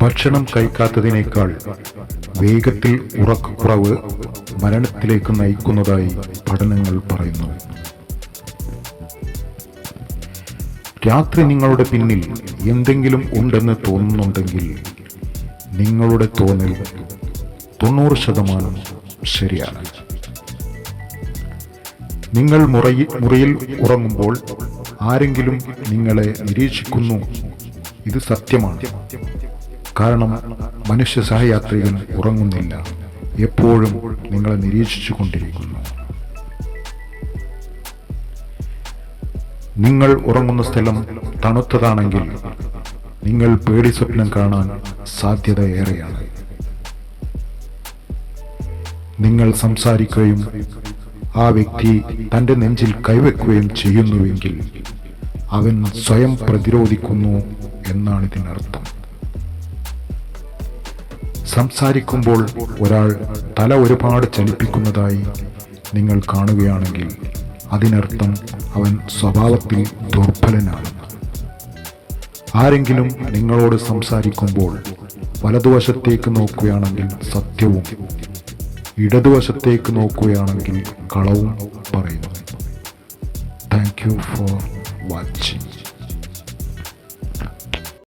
ഭക്ഷണം കഴിക്കാത്തതിനേക്കാൾ വേഗത്തിൽ ഉറക്കക്കുറവ് മരണത്തിലേക്ക് നയിക്കുന്നതായി പഠനങ്ങൾ പറയുന്നു. രാത്രി നിങ്ങളുടെ പിന്നിൽ എന്തെങ്കിലും ഉണ്ടെന്ന് തോന്നുന്നുണ്ടെങ്കിൽ നിങ്ങളുടെ തോന്നൽ 90% ശരിയാണ്. നിങ്ങൾ മുറിയിൽ ഉറങ്ങുമ്പോൾ ആരെങ്കിലും നിങ്ങളെ നിരീക്ഷിക്കുന്നു. ഇത് സത്യമാണ്. കാരണം മനുഷ്യ സഹയാത്രികൻ ഉറങ്ങുന്നില്ല, എപ്പോഴും നിങ്ങളെ നിരീക്ഷിച്ചു കൊണ്ടിരിക്കുന്നു. നിങ്ങൾ ഉറങ്ങുന്ന സ്ഥലം തണുത്തതാണെങ്കിൽ നിങ്ങൾ പേടി സ്വപ്നം കാണാൻ സാധ്യത ഏറെയാണ്. നിങ്ങൾ സംസാരിക്കുകയും ആ വ്യക്തി തൻ്റെ നെഞ്ചിൽ കൈവയ്ക്കുകയും ചെയ്യുന്നുവെങ്കിൽ അവൻ സ്വയം പ്രതിരോധിക്കുന്നു എന്നാണ് ഇതിനർത്ഥം. സംസാരിക്കുമ്പോൾ ഒരാൾ തല ഒരുപാട് ചലിപ്പിക്കുന്നതായി നിങ്ങൾ കാണുകയാണെങ്കിൽ അതിനർത്ഥം അവൻ സ്വഭാവത്തിൽ ദുർബലനാണ്. ആരെങ്കിലും നിങ്ങളോട് സംസാരിക്കുമ്പോൾ വലതുവശത്തേക്ക് നോക്കുകയാണെങ്കിൽ സത്യവും, ഇടതുവശത്തേക്ക് നോക്കുകയാണെങ്കിൽ കളവും പറയുന്നു. Thank you for watching.